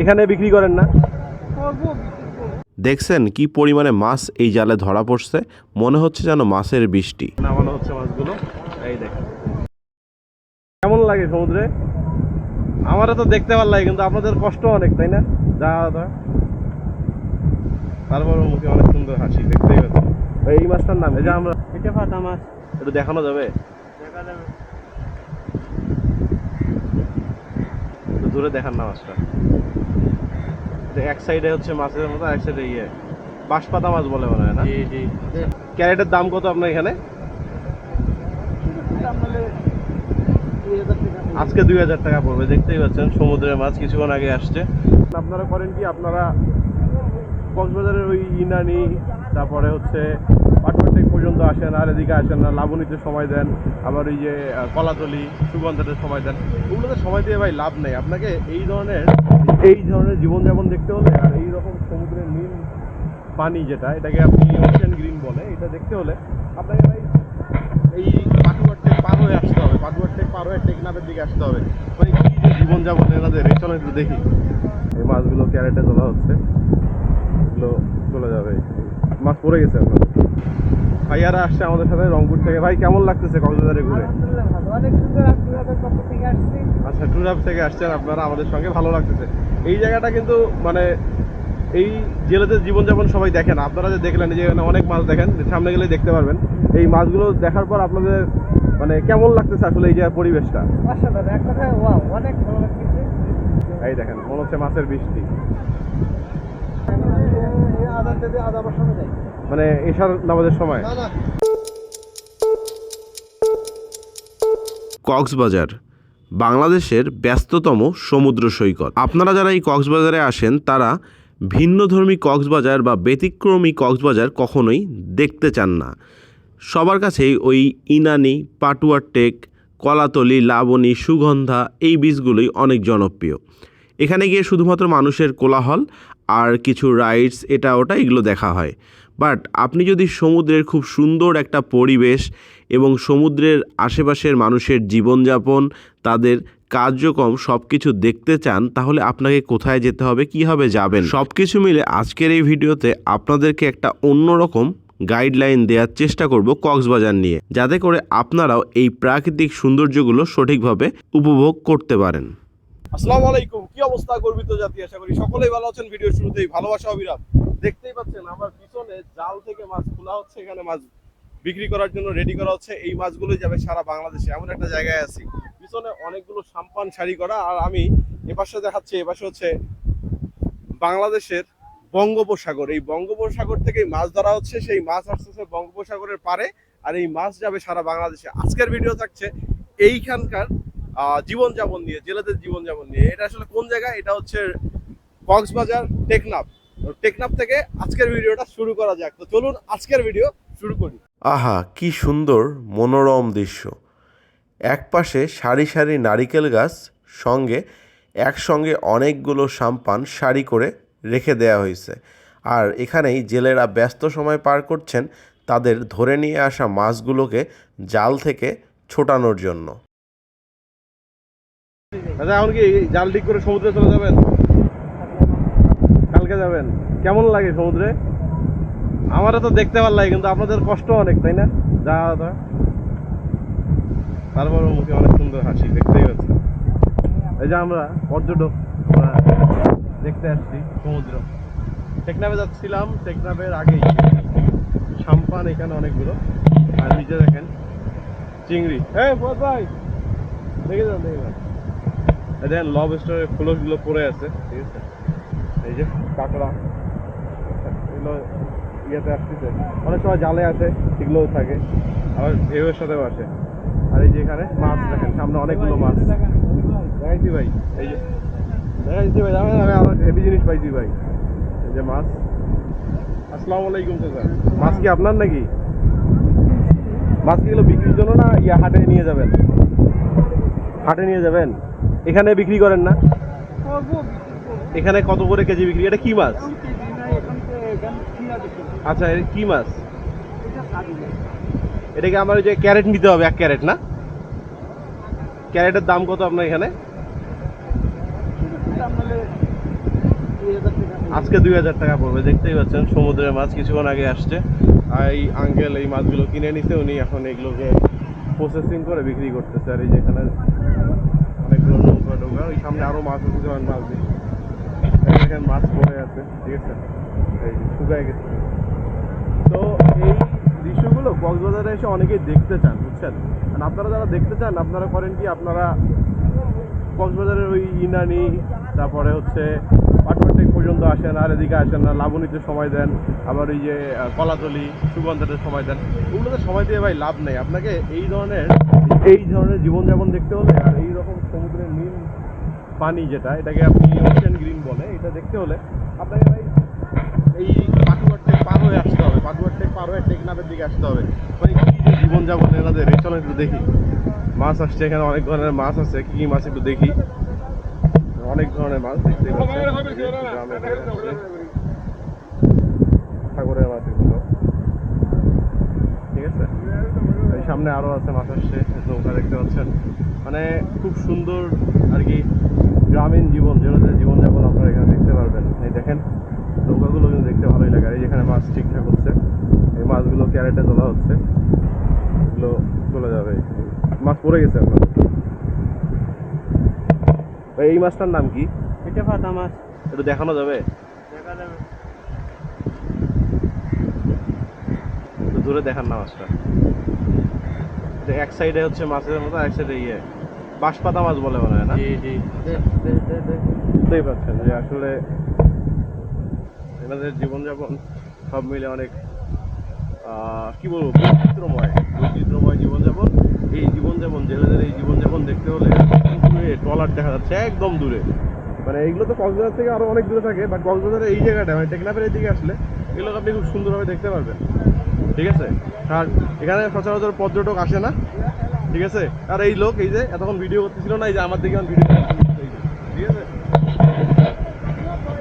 এখানে বিক্রি করেন না? দেখছেন কি পরিমাণে মাছ এই জালে ধরা পড়ছে, মনে হচ্ছে যেন মাছের বৃষ্টি। নামানো হচ্ছে মাছগুলো, এই দেখেন কেমন লাগে সমুদ্রে। আমারও তো দেখতে ভালো লাগে, কিন্তু আপনাদের কষ্ট অনেক, তাই না? তারপর মুখে অনেক সুন্দর হাসি, দেখতেই পাচ্ছি। এই মাছটার নাম, এই যে আমরা এটা ফাটা মাছ একটু দেখানো যাবে? দেখা যাবে। একটু দূরে দেখান না মাছটা। এক সাইডে হচ্ছে মাছের মতো, এক সাইডে বাঁশপাতা মাছ বলে মনে হয় না? জি জি। ক্যারেটের দাম কত আপনার এখানে? আজকে 2000 টাকা পড়বে। দেখতেই পাচ্ছেন সমুদ্রের মাছ কিছুক্ষণ আগে আসছে। আপনারা করেন কি, আপনারা কক্সবাজারের ওই ইনানি, তারপরে হচ্ছে পাটুয়াটেক পর্যন্ত আসেন, আর এদিকে আসেন না, লাবণীতে সময় দেন, আবার ওই যে কলাতলি, সুগন্ধাতে সময় দেন। ওগুলোতে সময় দিয়ে ভাই লাভ নেই। আপনাকে এই ধরনের জীবনযাপন দেখতে হলে, আর এই রকম সমুদ্রের নীল পানি, যেটা এটাকে আপনি ওশেন গ্রিন বলে, এটা দেখতে হলে আপনাকে ভাই এই পাটুয়াটেক পার হয়ে আসতে হবে। পাটুয়াটেক পার হয়ে টেকনাফের দিকে আসতে হবে। মানে কি যে জীবনযাপন এনাদের, এই চলে একটু দেখি। এই মাছগুলো ক্যারেটে তোলা হচ্ছে, এগুলো চলে যাবে। মাছ পড়ে গেছে এখন। ভাইয়ারা আসছে আমাদের সাথে রংপুর থেকে। ভাই কেমন লাগতেছে কক্সবাজারে ঘুরে? আচ্ছা, ট্যুর থেকে আসছেন আপনারা আমাদের সঙ্গে, ভালো লাগতেছে। এই জায়গাটা কিন্তু মানে এই জেলেদের জীবনযাপন সবাই দেখেন। আপনারা যে দেখলেন যে এখানে অনেক মাছ, দেখেন সামনে গেলে দেখতে পারবেন। এই মাছগুলো দেখার পর আপনাদের মানে কেমন লাগতেছে আসলে এই জায়গার পরিবেশটা? অনেক ভালো লাগতেছে। এই দেখেন, মনে হচ্ছে মাছের বৃষ্টি। মানে এশার নামাজের সময়। কক্সবাজার বাংলাদেশের ব্যস্ততম সমুদ্র সৈকত। আপনারা যারা এই কক্সবাজারে আসেন তারা ভিন্নধর্মী কক্সবাজার বা ব্যতিক্রমী কক্সবাজার কখনোই দেখতে চান না। সবার কাছেই ওই ইনানি, পাটুয়াটেক, কলাতলি, লাবণী, সুগন্ধা এই বীচগুলোই অনেক জনপ্রিয়। এখানে গিয়ে শুধুমাত্র মানুষের কোলাহল আর কিছু রাইডস, এটা ওটা এগুলো দেখা হয়। বাট আপনি যদি সমুদ্রের খুব সুন্দর একটা পরিবেশ এবং সমুদ্রের আশেপাশের মানুষের জীবনযাপন, তাদের কার্যক্রম সব কিছু দেখতে চান, তাহলে আপনাকে কোথায় যেতে হবে, কীভাবে যাবেন, সব কিছু মিলে আজকের এই ভিডিওতে আপনাদেরকে একটা অন্যরকম গাইডলাইন দেওয়ার চেষ্টা করব কক্সবাজার নিয়ে, যাতে করে আপনারাও এই প্রাকৃতিক সৌন্দর্যগুলো সঠিকভাবে উপভোগ করতে পারেন। আসসালামু আলাইকুম, কি অবস্থা গর্বিত জাতি? আশা করি সকলেই ভালো আছেন। ভিডিও শুরুতেই ভালোবাসা অবিরাম। দেখতেই পাচ্ছেন আমার পিছনে জাল থেকে মাছ খোলা হচ্ছে, এখানে মাছ বিক্রি করার জন্য রেডি করা হচ্ছে। এই মাছগুলোই যাবে সারা বাংলাদেশে, এমন একটা জায়গায় আছি। পিছনে অনেকগুলো সাম্পান শাড়ি করা, আর আমি এপাশে দেখাচ্ছি, এপাশে হচ্ছে বাংলাদেশের বঙ্গোপসাগর। এই বঙ্গোপসাগর থেকে মাছ ধরা হচ্ছে, সেই মাছ আসতেছে বঙ্গোপসাগরের পারে, আর এই মাছ যাবে সারা বাংলাদেশে। আজকের ভিডিও থাকছে এইখানকার জীবনযাপন নিয়ে, জেলেদের জীবনযাপন নিয়ে। এটা আসলে কোন জায়গা? এটা হচ্ছে কক্সবাজার টেকনাফ। টেকনাফ থেকে আজকের ভিডিওটা শুরু করা যাক। তো চলুন আজকের ভিডিও শুরু করি। আহা, কি সুন্দর মনোরম দৃশ্য। এক পাশে সারি সারি নারিকেল গাছ, সঙ্গে একসঙ্গে অনেকগুলো সাম্পান সারি করে রেখে দেয়া হয়েছে। আর এখানেই জেলেরা ব্যস্ত সময় পার করছেন তাদের ধরে নিয়ে আসা মাছগুলোকে জাল থেকে ছোটানোর জন্য। আচ্ছা, এখন কি জাল ঠিক করে সমুদ্রে চলে যাবেন? কালকে যাবেন? কেমন লাগে সমুদ্রে? আমারও তো দেখতে ভালো লাগে, কিন্তু আপনাদের কষ্ট অনেক, তাই না? তারপর মুখে অনেক সুন্দর হাসি, দেখতেই পাচ্ছি। এই যে আমরা পর্যটক, আমরা দেখতে আসছি সমুদ্র। টেকনাফে যাচ্ছিলাম, টেকনাফের আগেই সাম্পান এখানে অনেকগুলো, আর নিচে দেখেন চিংড়ি। হ্যাঁ ভাই, দেখে যান। দেখেন লবস্টারের ফ্লোরগুলো পড়ে আছে, ঠিক আছে? এই যে কাঁকড়া, এগুলো ইয়েতে আসতেছে, অনেক সময় জালে আসে, এগুলোও থাকে, আবার ঢেউয়ের সাথেও আসে। আর এই যে এখানে মাছ দেখেন, সামনে অনেকগুলো মাছ দেখাইছি ভাই। এই যে দেখাইছি ভাই, আমি আমার হেভি জিনিস পাইছি ভাই। এই যে মাছ। আসসালামু আলাইকুম চাচা, মাছ কি আপনার নাকি? মাছ কি এগুলো বিক্রির জন্য না হাটে নিয়ে যাবেন? হাটে নিয়ে যাবেন? এখানে বিক্রি করেন না? এখানে কত করে কেজি বিক্রি? এটা কি মাছ? আচ্ছা, এটা কি মাছ? এটাকে আমার ওই যে ক্যারেট নিতে হবে, 1 ক্যারেট না? ক্যারেটের দাম কত আপনার এখানে? আজকে 2000 টাকা পড়বে। দেখতেই পাচ্ছেন সমুদ্রের মাছ কিছুক্ষণ আগে আসছে, আর এই আঙ্কেল এই মাছগুলো কিনে নিতে, উনি এখন এগুলোকে প্রসেসিং করে বিক্রি করতেছে। আর এই যেখানে অনেকগুলো নৌকা ঢোকা, ওই সামনে আরো মাছ আছে, যখন মাছ দিই এখানে মাছ পড়ে আছে, ঠিক আছে, এই শুকায় গেছে। তো এই দৃশ্যগুলো কক্সবাজারে এসে অনেকেই দেখতে চান, বুঝছেন। আর আপনারা যারা দেখতে চান, আপনারা করেন কি, আপনারা কক্সবাজারের ওই ইনানি, তারপরে হচ্ছে পাটুয়াটেক পর্যন্ত আসেন, আর এদিকে আসেন না, লাবণীতে সময় দেন, আবার ওই যে কলাতলি, সুগন্ধাতে সময় দেন। ওগুলোতে সময় দিয়ে ভাই লাভ নেই। আপনাকে এই ধরনের জীবনযাপন দেখতে হলে, আর এই রকম সমুদ্রের নীল পানি, যেটা এটাকে আপনি ওশেন গ্রিন বলে, এটা দেখতে হলে আপনাকে ভাই এই পাটুয়াটেক পার হয়ে আসতে হবে, পাটুয়াটেক পার হয়ে টেকনাফের দিকে আসতে হবে। মানে কি যে জীবনযাপন এনাদের, এই চলো একটু দেখি। মাছ আসছে এখানে, অনেক ধরনের মাছ আছে, কি কি মাছ একটু দেখি। অনেক ধরনের মাছ দেখতে পাচ্ছেন, সাগরের মাছ এগুলো, ঠিক আছে। এই সামনে আরো আছে, মাছ আসছে, নৌকা দেখতে পাচ্ছেন। মানে খুব সুন্দর আর কি গ্রামীণ জীবন, যেটা জীবনযাপন আপনারা এখানে দেখতে পারবেন। এই দেখেন নৌকাগুলো কিন্তু দেখতে ভালোই লাগে। আর এই যেখানে মাছ ঠিকঠাক হচ্ছে, এই মাছগুলো ক্যারেটে তোলা হচ্ছে, এগুলো চলে যাবে। মাছ পড়ে গেছে আপনার। এই মাছটার নাম কি? এটা ফাতা মাছ। একটু দেখানো যাবে? দেখা যাবে। একটু দূরে দেখান না মাছটা। এক সাইডে হচ্ছে মাছের মতো, এক সাইডে বাঁশপাতা মাছ বলে মনে হয় না? জি জি। বুঝতেই পারছেন যে আসলে এনাদের জীবনযাপন সব মিলে অনেক কি বলবো, বৈচিত্র্যময় জীবনযাপন। এই জীবনযাপন, জেলেদের এই জীবনযাপন দেখতে হলে ট্রলার দেখা যাচ্ছে একদম দূরে। মানে এইগুলো তো কক্সবাজার থেকে আরো অনেক দূরে থাকে, বাট কক্সবাজারের এই জায়গাটা, মানে টেকনাফের এই দিকে আসলে এগুলোকে আপনি খুব সুন্দরভাবে দেখতে পারবেন, ঠিক আছে। আর এখানে সচরাচর পর্যটক আসে না, ঠিক আছে। আর এই লোক এই যে এতক্ষণ ভিডিও করতেছিল না, এই যে আমার দিকে ভিডিও, ঠিক আছে।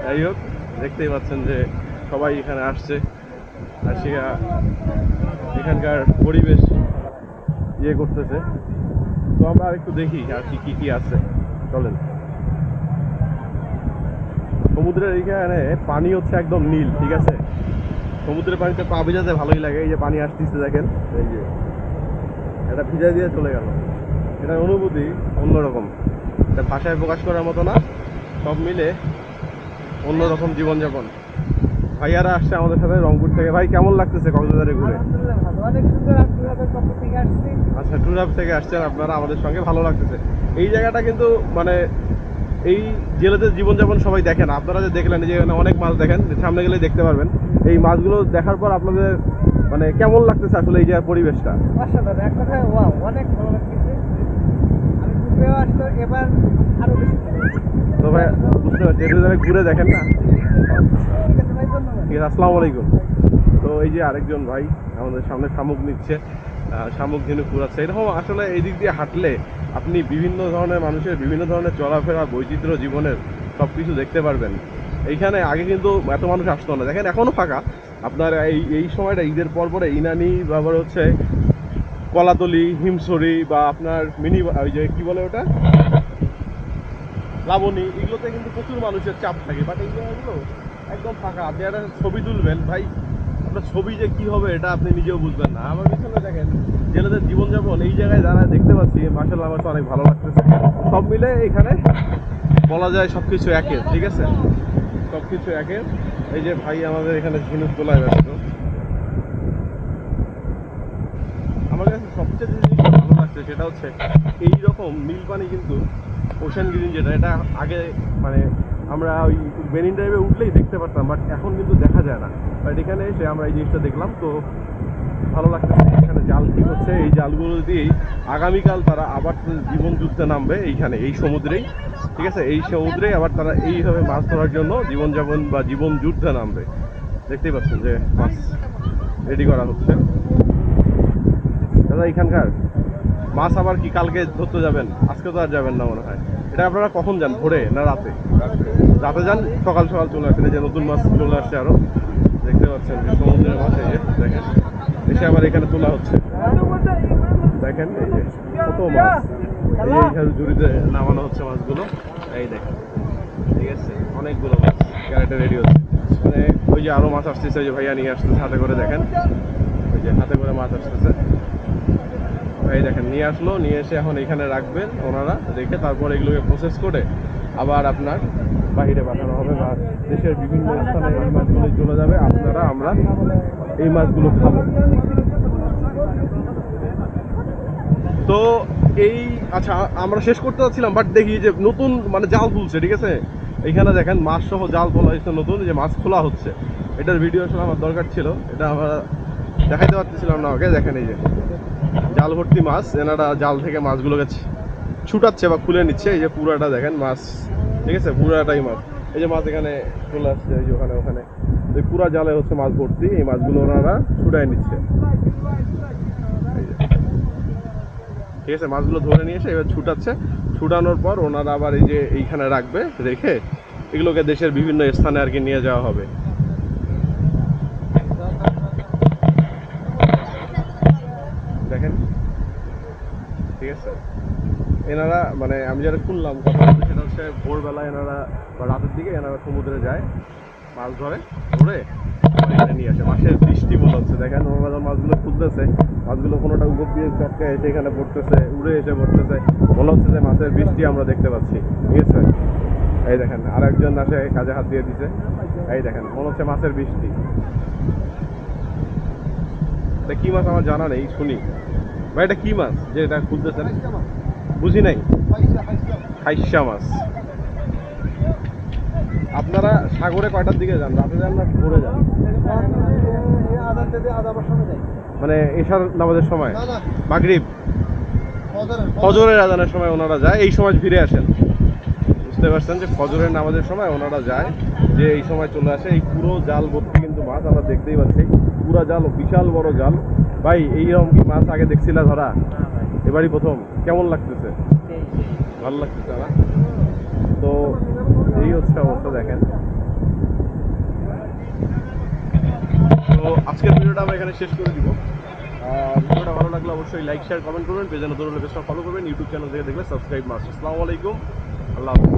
যাই হোক, দেখতেই পাচ্ছেন যে সবাই এখানে আসছে, আসিয়া এখানকার পরিবেশ করতেছে। তো আমরা আরেকটু দেখি আর কি কি আছে, চলেন। সমুদ্রের এইখানে পানি হচ্ছে একদম নীল, ঠিক আছে। সমুদ্রের পানিতে পা ভিজাতে ভালোই লাগে। এই যে পানি আসতেছে দেখেন, এই যে এটা ভিজা দিয়ে চলে গেল, এটার অনুভূতি অন্যরকম, এটা ভাষায় প্রকাশ করার মতো না। সব মিলে অন্যরকম জীবনযাপন। ভাইয়ারা আসছে আমাদের সাথে রংপুর থেকে। ভাই কেমন লাগতেছে কক্সবাজারে ঘুরে? আলহামদুলিল্লাহ ভালো, অনেক সুন্দর। আপনাদের পক্ষ থেকে আসছি। আচ্ছা, ট্যুর হাব থেকে আসছেন আপনারা আমাদের সঙ্গে, ভালো লাগতেছে। এই জায়গাটা কিন্তু মানে এই জেলেদের জীবনযাপন সবাই দেখেন। আপনারা যে দেখলেন যে এখানে অনেক মাছ, দেখেন সামনে গেলে দেখতে পারবেন। এই মাছগুলো দেখার পর আপনাদের মানে কেমন লাগতেছে আসলে এই যে পরিবেশটা? অসাধারণ, এক কথায় ওয়াও, অনেক ভালো লাগতেছে। আমি ঘুরতেও আসতো, এবার আরো বেশি ভালো লাগছে। তো ভাই বুঝতে পারছি, একটু যারা ঘুরে দেখেন না। ঠিক আছে ভাই, ধন্যবাদ। ঠিক আছে, আসসালামু আলাইকুম। তো এই যে আরেকজন ভাই আমাদের সামনে শামুক নিচ্ছে, শামুক ঝিনুক কুড়াচ্ছে। এরকম আসলে এই দিক দিয়ে হাঁটলে আপনি বিভিন্ন ধরনের মানুষের বিভিন্ন ধরনের চলাফেরা, বৈচিত্র্য জীবনের সব কিছু দেখতে পারবেন। এইখানে আগে কিন্তু এত মানুষ আসতো না, দেখেন এখনও ফাঁকা। আপনার এই সময়টা ঈদের পরে ইনানি, আবার হচ্ছে কলাতলি, হিমছড়ি, বা আপনার মিনি, ওই যে কী বলে ওটা, লাবণী, এগুলোতে কিন্তু প্রচুর মানুষের চাপ থাকে। বাট এই জায়গাগুলো একদম ফাঁকা। আপনি একটা ছবি তুলবেন ভাই, আপনার ছবি যে কি হবে এটা আপনি নিজেও বুঝবেন না। আমার পিছনে দেখেন জেলেদের জীবনযাপন, এই জায়গায় যারা দেখতে পাচ্ছি, মাশাআল্লাহ আমার তো অনেক ভালো লাগতেছে। সব মিলে এখানে বলা যায় সব কিছু একের, ঠিক আছে, সব কিছু একের। এই যে ভাই আমাদের এখানে ঝিনুক তোলায় ব্যস্ত। আমার কাছে সবচেয়ে যে জিনিসটা ভালো লাগছে সেটা হচ্ছে এইরকম নীল পানি, কিন্তু ওশেন গ্রিন যেটা, এটা আগে মানে আমরা ওই বেনিন ড্রাইভে উঠলেই দেখতে পারতাম, বাট এখন কিন্তু দেখা যায় না। বাট এখানে এসে আমরা এই জিনিসটা দেখলাম, তো ভালো লাগতেছে। এখানে জাল ঠিক হচ্ছে, এই জালগুলো দিয়েই আগামীকাল তারা আবার জীবন যুদ্ধে নামবে এইখানে, এই সমুদ্রেই, ঠিক আছে। এই সমুদ্রেই আবার তারা এইভাবে মাছ ধরার জন্য জীবনযাপন বা জীবন যুদ্ধে নামবে। দেখতেই পাচ্ছেন যে মাছ রেডি করা হচ্ছে। দাদা এখানকার মাছ আবার কি কালকে ধরতে যাবেন? আজকে তো আর যাবেন না মনে হয়। এটা আপনারা কখন যান, ভোরে না রাতে? রাতে যান, সকাল সকাল চলে আসেন। এই যে নতুন মাছ চলে আসছে আরো, দেখতে পাচ্ছেন যে সমুদ্রের মাছ, এই যে দেখেন এসে আবার এখানে তোলা হচ্ছে। দেখেন এই যে কত মাছ, এইখানে জুড়িতে নামানো হচ্ছে মাছগুলো, এই দেখেন, ঠিক আছে, অনেকগুলো মাছ ক্যারেটে রেডি হচ্ছে। এখানে ওই যে আরো মাছ আসতেছে, ওই যে ভাইয়া নিয়ে আসতেছে হাতে করে, দেখেন ওই যে হাতে করে মাছ আসতেছে। এই দেখেন নিয়ে আসলো, নিয়ে এসে এখন এখানে রাখবেন ওনারা, রেখে তারপর এগুলোকে প্রসেস করে আবার আপনার বাইরে পাঠানো হবে বা দেশের বিভিন্ন স্থানে এই মাছগুলো চলে যাবে। আপনারা আমরা এই মাছগুলো খাবো। তো এই আচ্ছা আমরা শেষ করতে যাচ্ছিলাম, বাট দেখি যে নতুন মানে জাল তুলছে, ঠিক আছে, এইখানে দেখেন মাছ সহ জাল তোলা হয়েছে নতুন, যে মাছ খোলা হচ্ছে। এটার ভিডিও আসলে আমার দরকার ছিল, এটা আমরা দেখাইতে পারতেছিলাম না ওকে। দেখেন এই যে জাল ভর্তি মাছ, এনারা জাল থেকে মাছগুলোকে ছুটাচ্ছে বা খুলে নিচ্ছে। এই যে পুরাটা দেখেন মাছ, ঠিক আছে, পুরাটাই মাছ। এই যে মাছ এখানে চলে আসছে, এই যে ওখানে ওখানে এই পুরা জালে হচ্ছে মাছ ভর্তি, এই মাছগুলো ওনারা ছুটাই নিচ্ছে। ঠিক আছে, মাছগুলো ধরে নিয়ে এসে এবার ছুটাচ্ছে, ছুটানোর পর ওনারা আবার এই যে এইখানে রাখবে, রেখে এগুলোকে দেশের বিভিন্ন স্থানে আর কি নিয়ে যাওয়া হবে। দেখেন, ঠিক আছে, এনারা মানে আমি যেটা শুনলাম কথা বলতে, সেটা হচ্ছে ভোরবেলা এনারা বা রাতের দিকে এনারা সমুদ্রে যায়, মাছ ধরে, ধরে এখানে নিয়ে আসে। মাছের বৃষ্টি মনে হচ্ছে, দেখেন ওনারা যখন মাছগুলো খুঁজতেছে, মাছগুলো কোনোটা উপর দিয়ে চটকে এসে এখানে পড়তেছে, উড়ে এসে পড়তেছে, মনে হচ্ছে যে মাছের বৃষ্টি আমরা দেখতে পাচ্ছি, ঠিক আছে। এই দেখেন আর একজন আসে কাজে হাত দিয়ে দিছে, এই দেখেন মনে হচ্ছে মাছের বৃষ্টি। এটা কি মাছ আমার জানা নেই, শুনি ভাই এটা কি মাছ যে এটা খুঁজতেছেন? বুঝি নাই। খাইসা মাছ। আপনারা সাগরে কয়টার দিকে যান, রাতে যান না ভোরে যান? মানে এশার নামাজের সময়, মাগরিব ফজরের আজানের সময় ওনারা যায়, এই সময় ফিরে আসেন। বুঝতে পারছেন যে ফজরের নামাজের সময় ওনারা যায়, যে এই সময় চলে আসে। এই পুরো জাল ভর্তি কিন্তু মাছ, আমরা দেখতেই পাচ্ছি পুরা জাল, বিশাল বড় জাল। ভাই এইরকম কি মাছ আগে দেখছিলা ধরা? এবারই প্রথম? কেমন লাগতেছে? ভালো লাগতেছে না? তো এই হচ্ছে অবস্থা, দেখেন। তো আজকের ভিডিওটা আমরা এখানে শেষ করে দিব। ভিডিওটা ভালো লাগলে অবশ্যই লাইক শেয়ার কমেন্ট করবেন, পেজে নতুন হলে পেজটা ফলো করবেন, ইউটিউব চ্যানেল থেকে দেখলে সাবস্ক্রাইব মাস্ট। আসসালামু আলাইকুম, আল্লাহ হাফেজ।